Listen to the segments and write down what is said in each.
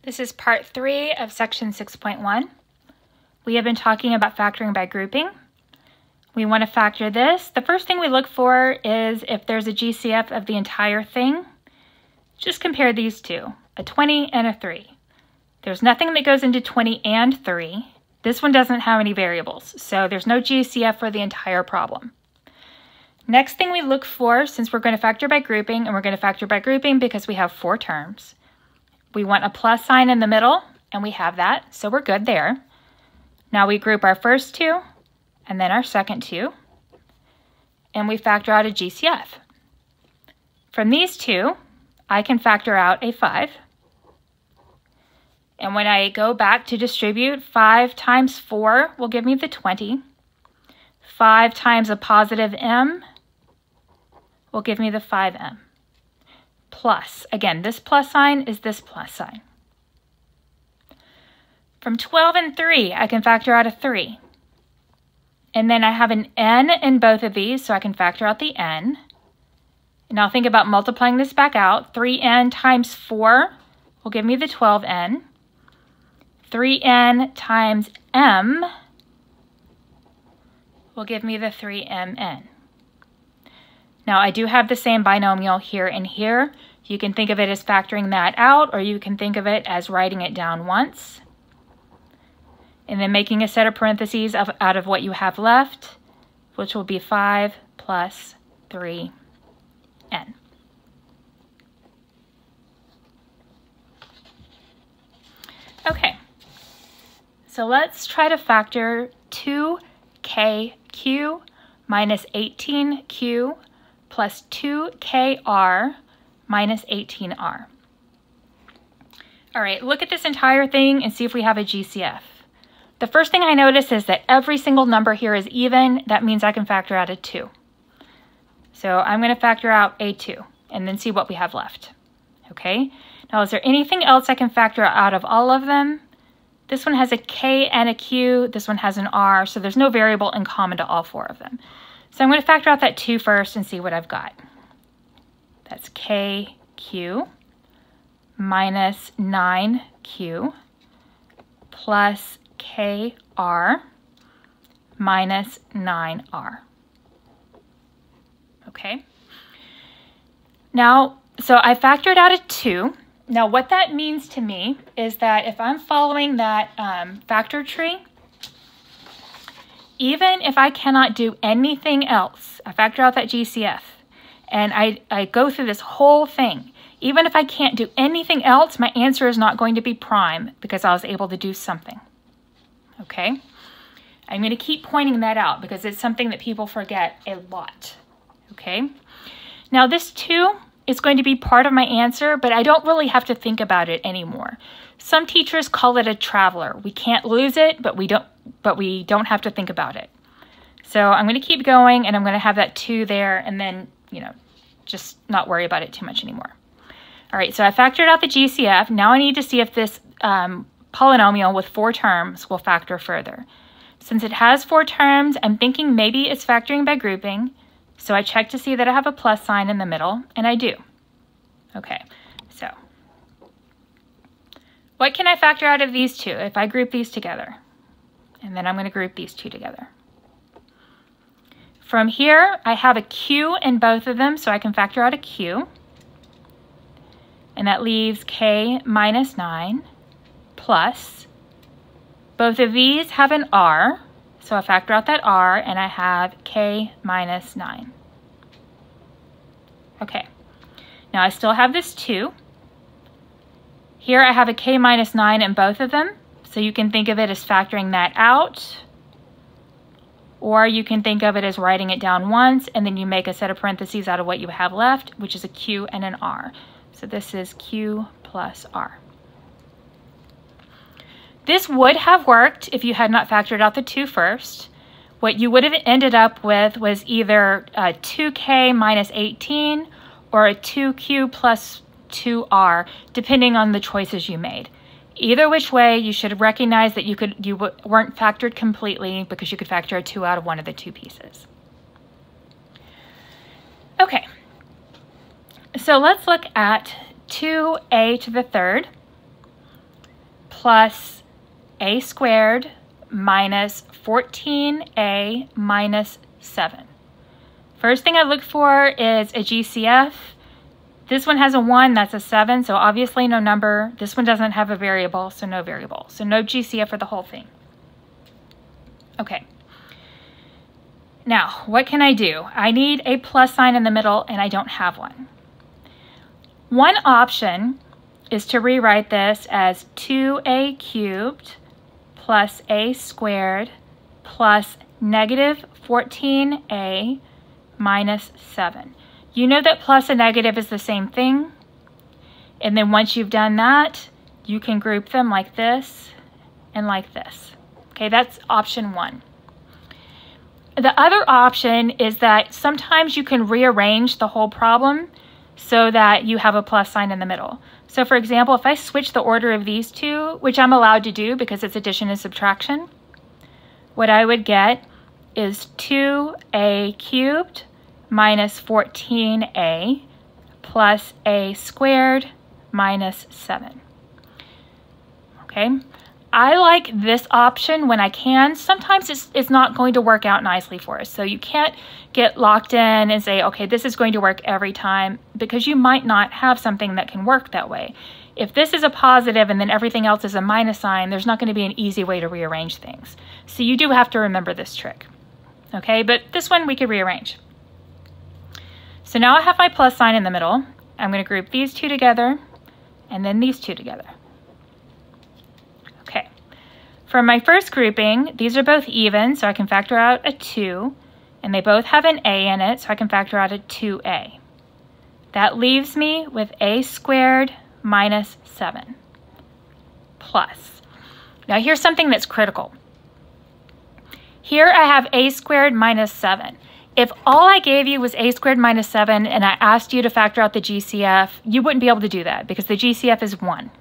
This is part 3 of section 6.1. We have been talking about factoring by grouping. We want to factor this. The first thing we look for is if there's a GCF of the entire thing. Just compare these two, a 20 and a 3. There's nothing that goes into 20 and 3. This one doesn't have any variables, so there's no GCF for the entire problem. Next thing we look for, since we're going to factor by grouping, and we're going to factor by grouping because we have 4 terms, we want a plus sign in the middle, and we have that, so we're good there. Now we group our first 2, and then our second 2, and we factor out a GCF. From these 2, I can factor out a 5. And when I go back to distribute, 5 times 4 will give me the 20. 5 times a positive m will give me the 5m. Plus, again, this plus sign is this plus sign. From 12 and 3, I can factor out a 3. And then I have an n in both of these, so I can factor out the n. Now think about multiplying this back out. 3n times 4 will give me the 12n. 3n times m will give me the 3mn. Now I do have the same binomial here and here. You can think of it as factoring that out, or you can think of it as writing it down once, and then making a set of parentheses out of what you have left, which will be 5 plus 3n. Okay, so let's try to factor 2kq minus 18q plus 2kr minus 18r. All right, look at this entire thing and see if we have a GCF. The first thing I notice is that every single number here is even. That means I can factor out a 2. So I'm going to factor out a 2 and then see what we have left. Okay, now is there anything else I can factor out of all of them? This one has a k and a q, this one has an r, so there's no variable in common to all 4 of them. So I'm going to factor out that 2 first and see what I've got. That's kq minus 9q plus kr minus 9r. Okay. Now, so I factored out a 2. Now what that means to me is that if I'm following that factor tree, even if I cannot do anything else, I factor out that GCF, and I go through this whole thing. Even if I can't do anything else, my answer is not going to be prime because I was able to do something. Okay? I'm going to keep pointing that out because it's something that people forget a lot. Okay? Now this 2 is going to be part of my answer, but I don't really have to think about it anymore. Some teachers call it a traveler. We can't lose it, but we don't have to think about it. So I'm going to keep going, and I'm going to have that 2 there, and then, just not worry about it too much anymore. All right, so I factored out the GCF. Now I need to see if this polynomial with 4 terms will factor further. Since it has 4 terms, I'm thinking maybe it's factoring by grouping. So I check to see that I have a plus sign in the middle, and I do. Okay, so what can I factor out of these 2 if I group these together? And then I'm going to group these 2 together. From here, I have a q in both of them, so I can factor out a q. And that leaves k minus 9 plus. Both of these have an r, so I factor out that r, and I have k minus 9. Okay, now I still have this 2. Here I have a k minus 9 in both of them, so you can think of it as factoring that out, or you can think of it as writing it down once, and then you make a set of parentheses out of what you have left, which is a q and an r. So this is q plus r. This would have worked if you had not factored out the 2 first. What you would have ended up with was either a 2k minus 18 or a 2q plus 2r, depending on the choices you made. Either which way, you should recognize that you weren't factored completely because you could factor a 2 out of one of the 2 pieces. Okay, so let's look at 2a to the third. plus a squared minus 14a minus 7. First thing I look for is a GCF. This one has a 1, that's a 7, so obviously no number. This one doesn't have a variable, so no variable. So no GCF for the whole thing. Okay. Now, what can I do? I need a plus sign in the middle, and I don't have one. One option is to rewrite this as 2a cubed plus a squared plus negative 14a minus 7. You know that plus and negative is the same thing. And then once you've done that, you can group them like this and like this. Okay, that's option 1. The other option is that sometimes you can rearrange the whole problem so that you have a plus sign in the middle. So for example, if I switch the order of these two, which I'm allowed to do because it's addition and subtraction, what I would get is 2a cubed minus 14a plus a squared minus 7. Okay, I like this option when I can. Sometimes it's not going to work out nicely for us. So you can't get locked in and say, okay, this is going to work every time, because you might not have something that can work that way. If this is a positive and then everything else is a minus sign, there's not going to be an easy way to rearrange things. So you do have to remember this trick. Okay, but this one we could rearrange. So now I have my plus sign in the middle. I'm going to group these two together and then these two together. Okay, for my first grouping, these are both even, so I can factor out a 2, and they both have an a in it, so I can factor out a 2a. That leaves me with a squared minus 7 plus. Now here's something that's critical. Here I have a squared minus 7. If all I gave you was a squared minus 7 and I asked you to factor out the GCF, you wouldn't be able to do that because the GCF is 1.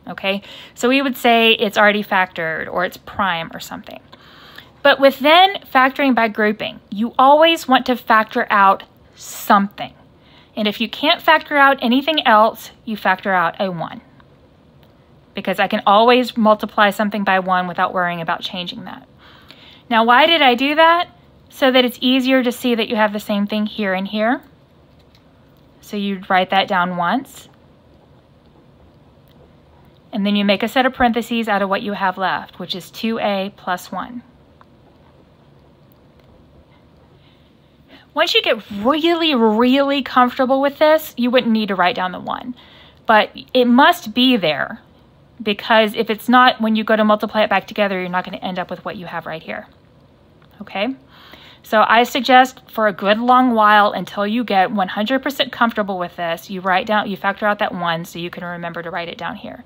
Okay, so we would say it's already factored or it's prime or something. But with then factoring by grouping, you always want to factor out something. And if you can't factor out anything else, you factor out a 1. Because I can always multiply something by 1 without worrying about changing that. Now, why did I do that? So that it's easier to see that you have the same thing here and here. So you'd write that down once. And then you make a set of parentheses out of what you have left, which is 2a plus 1. Once you get really, really comfortable with this, you wouldn't need to write down the 1. But it must be there, because if it's not, when you go to multiply it back together, you're not going to end up with what you have right here. Okay? So I suggest for a good long while, until you get 100% comfortable with this, you factor out that 1 so you can remember to write it down here.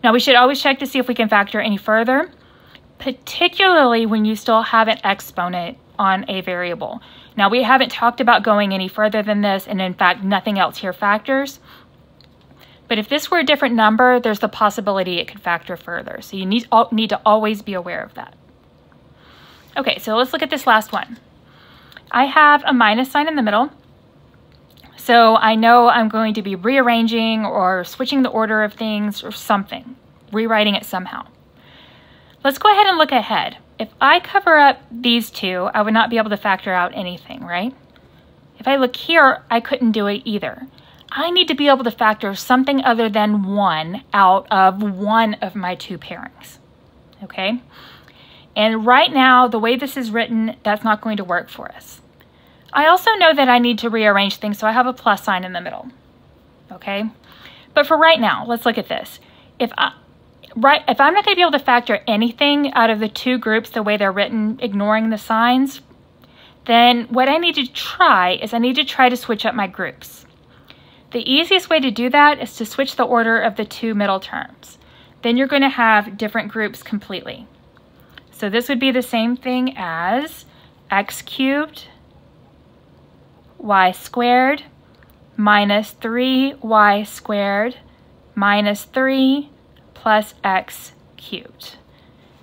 Now we should always check to see if we can factor any further, particularly when you still have an exponent on a variable. Now we haven't talked about going any further than this, and in fact nothing else here factors. But if this were a different number, there's the possibility it could factor further. So you need to always be aware of that. Okay, so let's look at this last one. I have a minus sign in the middle. So I know I'm going to be rearranging or switching the order of things or something, rewriting it somehow. Let's go ahead and look ahead. If I cover up these two, I would not be able to factor out anything, right? If I look here, I couldn't do it either. I need to be able to factor something other than 1 out of one of my two pairings, okay? And right now, the way this is written, that's not going to work for us. I also know that I need to rearrange things, so I have a plus sign in the middle, okay? But for right now, let's look at this. If I'm not going to be able to factor anything out of the two groups the way they're written, ignoring the signs, then what I need to try is I need to try to switch up my groups. The easiest way to do that is to switch the order of the two middle terms. Then you're going to have different groups completely. So this would be the same thing as x cubed y squared minus 3y squared minus 3 plus x cubed.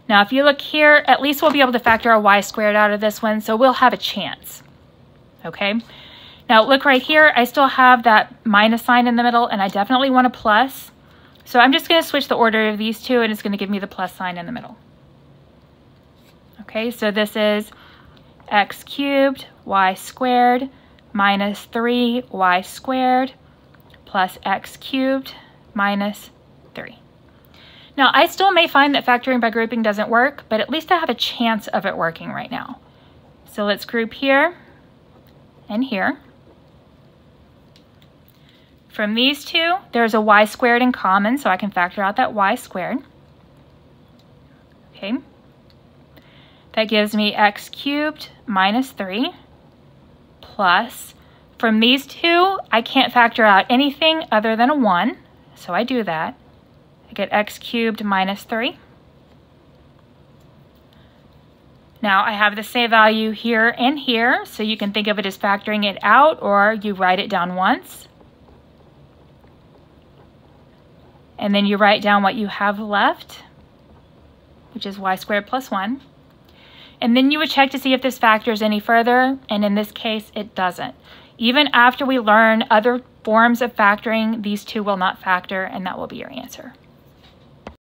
Now if you look here, at least we'll be able to factor our y squared out of this one, so we'll have a chance. Okay? Now look right here, I still have that minus sign in the middle, and I definitely want a plus. So I'm just going to switch the order of these two, and it's going to give me the plus sign in the middle. Okay, so this is x cubed y squared minus 3y squared plus x cubed minus 3. Now, I still may find that factoring by grouping doesn't work, but at least I have a chance of it working right now. So let's group here and here. From these two, there's a y squared in common, so I can factor out that y squared. Okay. That gives me x cubed minus 3 plus, from these two, I can't factor out anything other than a 1, so I do that. I get x cubed minus 3. Now I have the same value here and here, so you can think of it as factoring it out, or you write it down once. And then you write down what you have left, which is y squared plus 1. And then you would check to see if this factors any further, and in this case, it doesn't. Even after we learn other forms of factoring, these two will not factor, and that will be your answer.